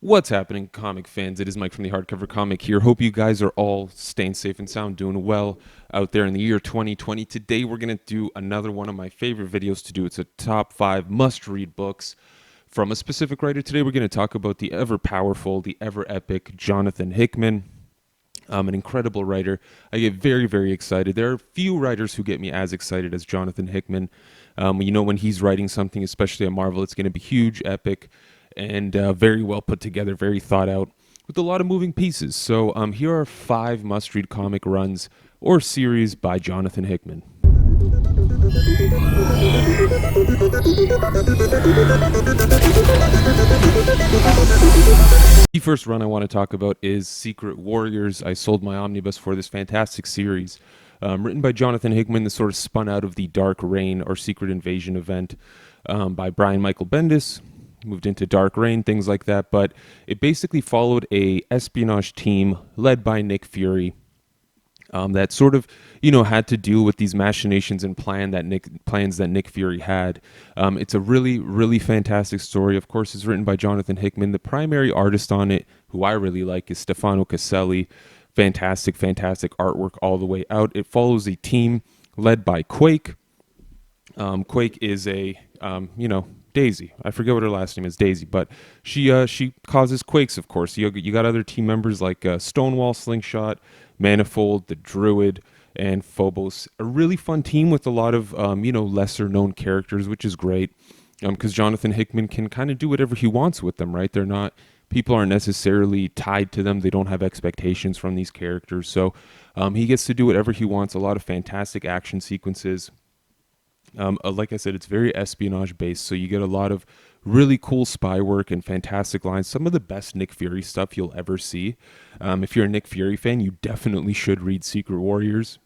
What's happening, comic fans? It is Mike from the Hardcover Comic here. Hope you guys are all staying safe and sound, doing well out there in the year 2020. Today, we're going to do another one of my favorite videos to do. It's a top 5 must-read books from a specific writer. Today, we're going to talk about the ever-powerful, the ever-epic Jonathan Hickman. An incredible writer. I get very, very excited. There are few writers who get me as excited as Jonathan Hickman. When he's writing something, especially at Marvel, it's going to be huge, epic, and very well put together, very thought out, with a lot of moving pieces. So here are 5 must-read comic runs or series by Jonathan Hickman. The first run I want to talk about is Secret Warriors. I sold my omnibus for this fantastic series. Written by Jonathan Hickman, this sort of spun out of the Dark Reign or Secret Invasion event by Brian Michael Bendis. Moved into Dark Reign, things like that. But it basically followed a espionage team led by Nick Fury that sort of, had to deal with these machinations and plans that Nick Fury had. It's a really, really fantastic story. Of course, it's written by Jonathan Hickman. The primary artist on it, who I really like, is Stefano Caselli. Fantastic, fantastic artwork all the way out. It follows a team led by Quake. Quake is Daisy. I forget what her last name is, Daisy, but she causes quakes, of course. You got other team members like Stonewall, Slingshot, Manifold, the Druid, and Phobos. A really fun team with a lot of lesser known characters, which is great because Jonathan Hickman can kind of do whatever he wants with them, right? People aren't necessarily tied to them. They don't have expectations from these characters, so he gets to do whatever he wants. A lot of fantastic action sequences. Like I said, it's very espionage based, so you get a lot of really cool spy work and fantastic lines. Some of the best Nick Fury stuff you'll ever see. If you're a Nick Fury fan, you definitely should read Secret Warriors.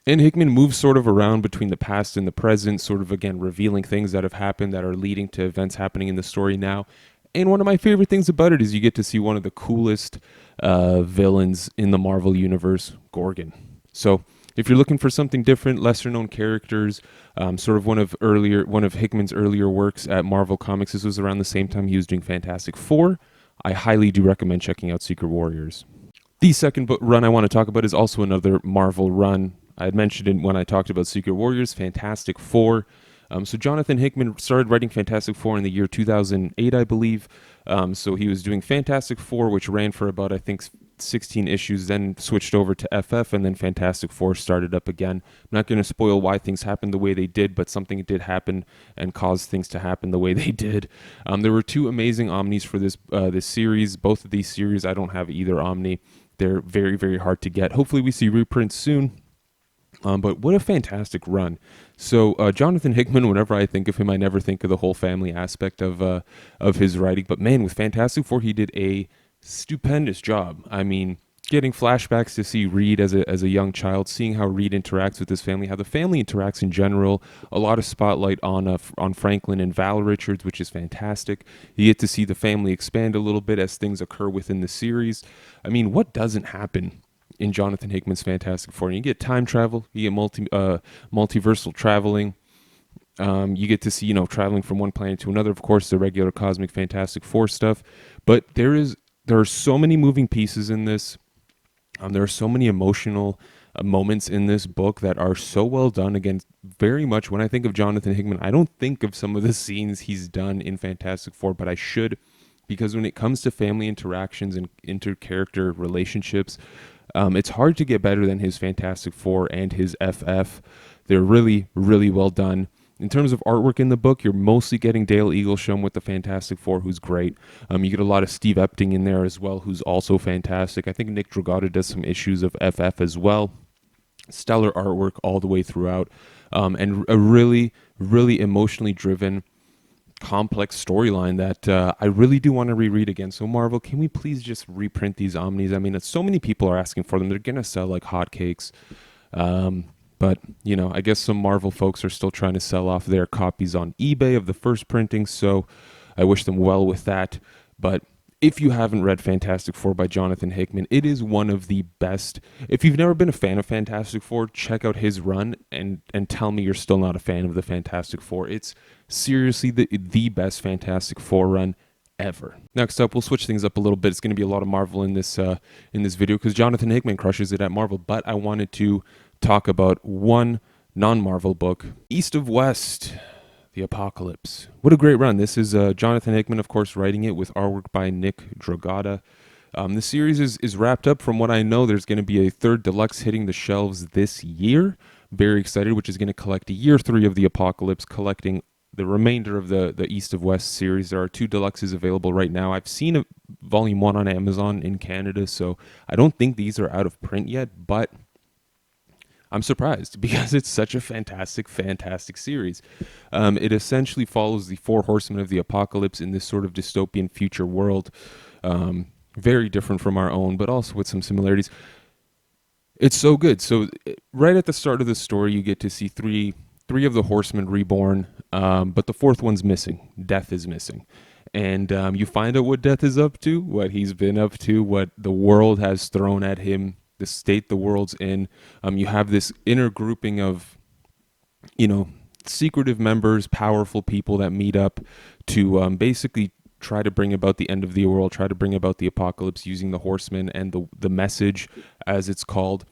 And Hickman moves sort of around between the past and the present, sort of, again, revealing things that have happened that are leading to events happening in the story now. And one of my favorite things about it is you get to see one of the coolest villains in the Marvel Universe, Gorgon. So if you're looking for something different, lesser known characters, sort of one of Hickman's earlier works at Marvel Comics, this was around the same time he was doing Fantastic Four, I highly do recommend checking out Secret Warriors. The second book run I want to talk about is also another Marvel run. I had mentioned it when I talked about Secret Warriors, Fantastic Four. So Jonathan Hickman started writing Fantastic Four in the year 2008, I believe. So he was doing Fantastic Four, which ran for about, I think, 16 issues, then switched over to FF, and then Fantastic Four started up again. I'm not going to spoil why things happened the way they did, but something did happen and caused things to happen the way they did. There were 2 amazing Omnis for this series. Both of these series, I don't have either Omni. They're very, very hard to get. Hopefully we see reprints soon. But what a fantastic run. So Jonathan Hickman, whenever I think of him, I never think of the whole family aspect of his writing. But man, with Fantastic Four, he did a stupendous job. I mean, getting flashbacks to see Reed as a young child, seeing how Reed interacts with his family, how the family interacts in general. A lot of spotlight on Franklin and Val Richards, which is fantastic. You get to see the family expand a little bit as things occur within the series. I mean, what doesn't happen in Jonathan Hickman's Fantastic Four? You get time travel, you get multiversal traveling. You get to see, traveling from one planet to another. Of course, the regular cosmic Fantastic Four stuff, but there are so many moving pieces in this. There are so many emotional moments in this book that are so well done. Again, very much when I think of Jonathan Hickman, I don't think of some of the scenes he's done in Fantastic Four, but I should, because when it comes to family interactions and inter-character relationships, it's hard to get better than his Fantastic Four and his FF. They're really, really well done. In terms of artwork in the book, you're mostly getting Dale Eaglesham with the Fantastic Four, who's great. You get a lot of Steve Epting in there as well, who's also fantastic. I think Nick Dragotta does some issues of FF as well. Stellar artwork all the way throughout. And a really, really emotionally driven, complex storyline that I really do want to reread again. So Marvel, can we please just reprint these Omnis? I mean, so many people are asking for them. They're going to sell like hotcakes. But, I guess some Marvel folks are still trying to sell off their copies on eBay of the first printing, so I wish them well with that. But if you haven't read Fantastic Four by Jonathan Hickman, it is one of the best. If you've never been a fan of Fantastic Four, check out his run and tell me you're still not a fan of the Fantastic Four. It's seriously the best Fantastic Four run ever. Next up, we'll switch things up a little bit. It's going to be a lot of Marvel in this video because Jonathan Hickman crushes it at Marvel. But I wanted to talk about one non-Marvel book, East of West, The Apocalypse. What a great run. This is Jonathan Hickman, of course, writing it with artwork by Nick Dragotta. The series is wrapped up. From what I know, there's going to be a third deluxe hitting the shelves this year. Very excited, which is going to collect year 3 of The Apocalypse, collecting the remainder of the East of West series. There are 2 deluxes available right now. I've seen a volume 1 on Amazon in Canada, so I don't think these are out of print yet, but I'm surprised because it's such a fantastic series. It essentially follows the 4 horsemen of the apocalypse in this sort of dystopian future world. Very different from our own, but also with some similarities. It's so good. So right at the start of the story, you get to see three of the horsemen reborn, but the 4th one's missing. Death is missing. And you find out what Death is up to, what he's been up to, what the world has thrown at him, the state the world's in. You have this inner grouping of, secretive members, powerful people that meet up to basically try to bring about the end of the world, try to bring about the apocalypse using the horsemen and the message, as it's called.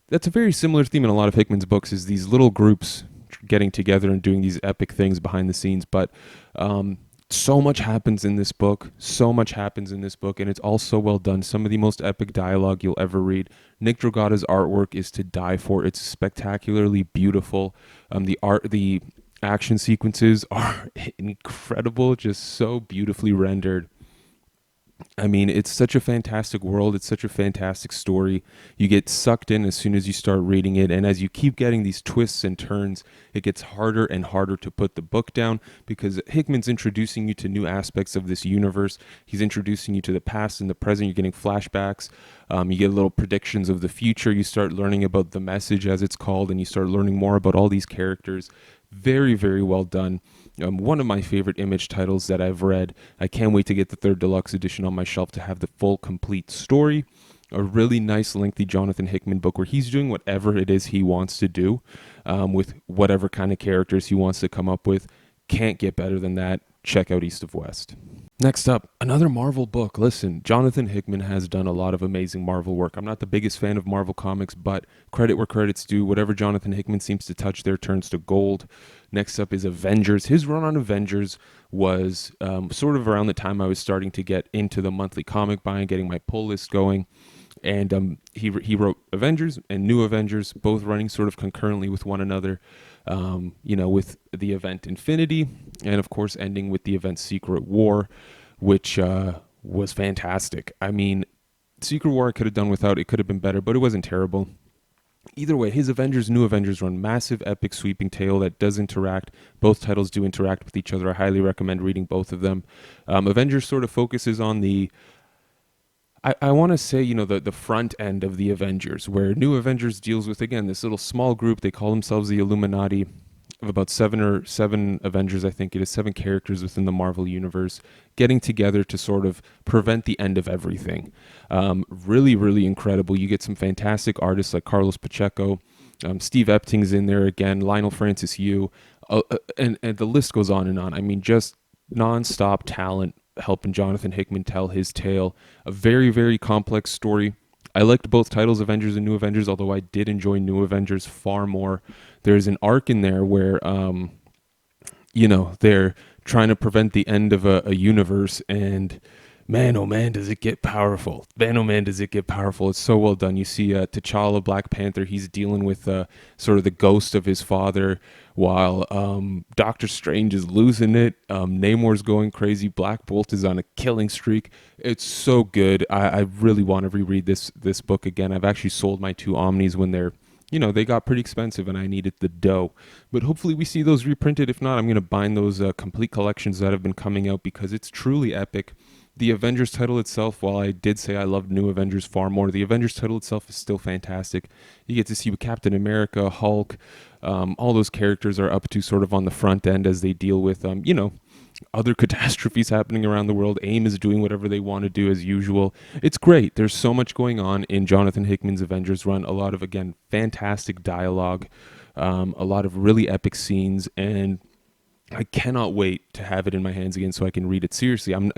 That's a very similar theme in a lot of Hickman's books, is these little groups getting together and doing these epic things behind the scenes. But so much happens in this book, and it's all so well done. Some of the most epic dialogue you'll ever read. Nick Dragotta's artwork is to die for. It's spectacularly beautiful. The action sequences are incredible, just so beautifully rendered. I mean, it's such a fantastic world. It's such a fantastic story. You get sucked in as soon as you start reading it. And as you keep getting these twists and turns, it gets harder and harder to put the book down because Hickman's introducing you to new aspects of this universe. He's introducing you to the past and the present. You're getting flashbacks. You get little predictions of the future. You start learning about the message, as it's called, and you start learning more about all these characters. Very, very well done. One of my favorite Image titles that I've read. I can't wait to get the 3rd deluxe edition on my shelf to have the full, complete story. A really nice, lengthy Jonathan Hickman book where he's doing whatever it is he wants to do with whatever kind of characters he wants to come up with. Can't get better than that. Check out East of West. Next up, another Marvel book. Listen, Jonathan Hickman has done a lot of amazing Marvel work. I'm not the biggest fan of Marvel comics, but credit where credit's due. Whatever Jonathan Hickman seems to touch there turns to gold. Next up is Avengers. His run on Avengers was sort of around the time I was starting to get into the monthly comic buying, getting my pull list going. And he wrote Avengers and New Avengers, both running sort of concurrently with one another, with the event Infinity, and of course ending with the event Secret War, which was fantastic. I mean, Secret War I could have done without. It could have been better, but it wasn't terrible. Either way, his Avengers, New Avengers run, massive, epic, sweeping tale that does interact. Both titles do interact with each other. I highly recommend reading both of them. Avengers sort of focuses on I want to say, the front end of the Avengers, where New Avengers deals with, again, this little small group. They call themselves the Illuminati, of about seven Avengers, I think it is, 7 characters within the Marvel Universe, getting together to sort of prevent the end of everything. Really, really incredible. You get some fantastic artists like Carlos Pacheco, Steve Epting's in there again, Lionel Francis Yu, and the list goes on and on. I mean, just nonstop talent helping Jonathan Hickman tell his tale. A very, very complex story. I liked both titles, Avengers and New Avengers, although I did enjoy New Avengers far more. There's an arc in there where, they're trying to prevent the end of a universe, and man, oh man, does it get powerful. Man, oh man, does it get powerful. It's so well done. You see T'Challa, Black Panther, he's dealing with sort of the ghost of his father, while Doctor Strange is losing it. Namor's going crazy. Black Bolt is on a killing streak. It's so good. I really want to reread this book again. I've actually sold my 2 Omnis when they got pretty expensive and I needed the dough. But hopefully we see those reprinted. If not, I'm going to bind those complete collections that have been coming out because it's truly epic. The Avengers title itself, while I did say I loved New Avengers far more, the Avengers title itself is still fantastic. You get to see what Captain America, Hulk, all those characters are up to sort of on the front end as they deal with, other catastrophes happening around the world. AIM is doing whatever they want to do as usual. It's great. There's so much going on in Jonathan Hickman's Avengers run. A lot of, again, fantastic dialogue, a lot of really epic scenes, and I cannot wait to have it in my hands again so I can read it seriously. I'm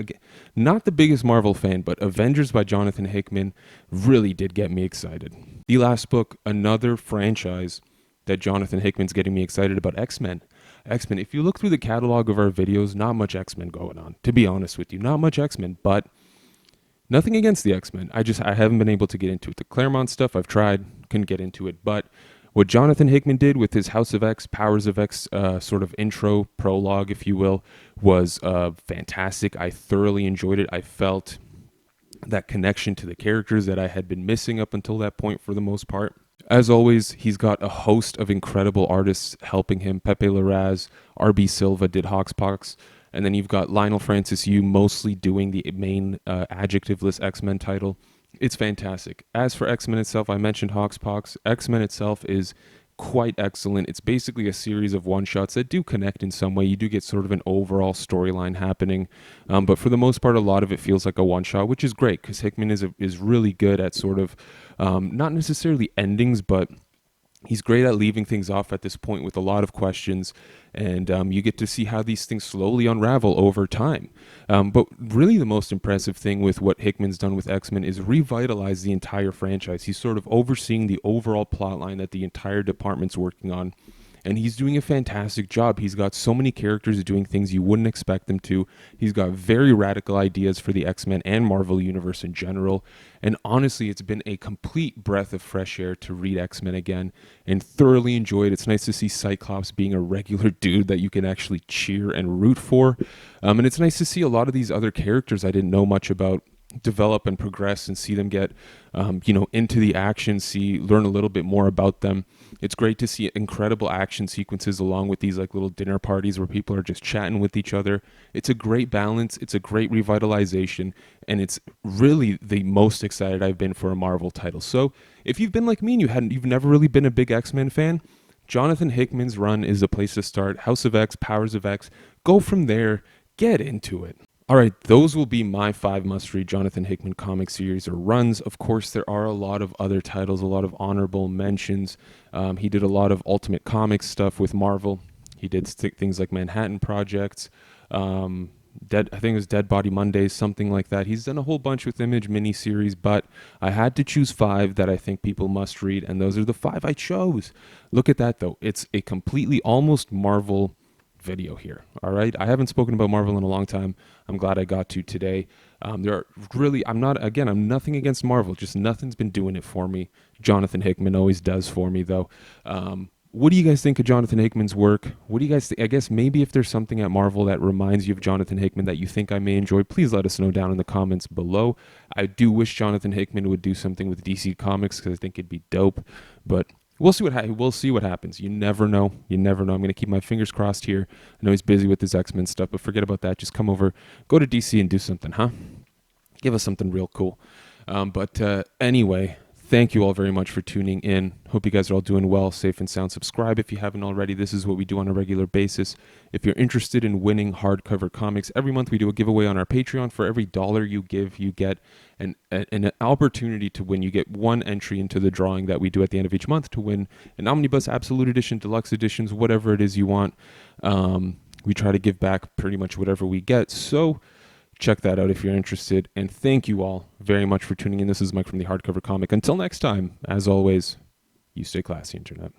not the biggest Marvel fan, but Avengers by Jonathan Hickman really did get me excited. The last book, another franchise that Jonathan Hickman's getting me excited about, X-Men. X-Men, if you look through the catalog of our videos, not much X-Men going on, to be honest with you. Not much X-Men, but nothing against the X-Men. I haven't been able to get into it. The Claremont stuff I've tried, couldn't get into it, but what Jonathan Hickman did with his House of X, Powers of X sort of intro, prologue, if you will, was fantastic. I thoroughly enjoyed it. I felt that connection to the characters that I had been missing up until that point for the most part. As always, he's got a host of incredible artists helping him. Pepe Larraz, R.B. Silva did Hoxpox. And then you've got Lionel Francis Yu mostly doing the main adjectiveless X-Men title. It's fantastic. As for X-Men itself, I mentioned Hoxpox. X-Men itself is quite excellent. It's basically a series of one-shots that do connect in some way. You do get sort of an overall storyline happening. But for the most part, a lot of it feels like a one-shot, which is great because Hickman is really good at sort of, not necessarily endings, but he's great at leaving things off at this point with a lot of questions, and you get to see how these things slowly unravel over time. But really the most impressive thing with what Hickman's done with X-Men is revitalize the entire franchise. He's sort of overseeing the overall plotline that the entire department's working on, and he's doing a fantastic job. He's got so many characters doing things you wouldn't expect them to. He's got very radical ideas for the X-Men and Marvel Universe in general. And honestly, it's been a complete breath of fresh air to read X-Men again and thoroughly enjoy it. It's nice to see Cyclops being a regular dude that you can actually cheer and root for. And it's nice to see a lot of these other characters I didn't know much about develop and progress and see them get into the action, learn a little bit more about them. It's great to see incredible action sequences along with these like little dinner parties where people are just chatting with each other. It's a great balance, it's a great revitalization, and it's really the most excited I've been for a Marvel title. So if you've been like me and you've never really been a big X-Men fan, Jonathan Hickman's run is a place to start. House of X, Powers of X, go from there, get into it. All right, those will be my 5 must-read Jonathan Hickman comic series or runs. Of course, there are a lot of other titles, a lot of honorable mentions. He did a lot of Ultimate Comics stuff with Marvel. He did things like Manhattan Projects, I think it was Dead Body Mondays, something like that. He's done a whole bunch with Image miniseries, but I had to choose 5 that I think people must read, and those are the 5 I chose. Look at that, though. It's a completely almost Marvel video here. All right, I haven't spoken about Marvel in a long time. I'm glad I got to today. I'm nothing against Marvel, just nothing's been doing it for me. Jonathan Hickman always does for me, though. What do you guys think of Jonathan Hickman's work? What do you guys think? I guess maybe if there's something at Marvel that reminds you of Jonathan Hickman that you think I may enjoy, please let us know down in the comments below. I do wish Jonathan Hickman would do something with DC Comics because I think it'd be dope, but we'll see what happens. You never know. I'm going to keep my fingers crossed here. I know he's busy with his X-Men stuff, but forget about that. Just come over, go to DC and do something, huh? Give us something real cool. Anyway, thank you all very much for tuning in. Hope you guys are all doing well, safe and sound. Subscribe if you haven't already. This is what we do on a regular basis. If you're interested in winning hardcover comics, every month we do a giveaway on our Patreon. For every $1 you give, you get an opportunity to win. You get one entry into the drawing that we do at the end of each month to win an Omnibus Absolute Edition, Deluxe Editions, whatever it is you want. We try to give back pretty much whatever we get. So check that out if you're interested. And thank you all very much for tuning in. This is Mike from the Hardcover Comic. Until next time, as always, you stay classy, Internet.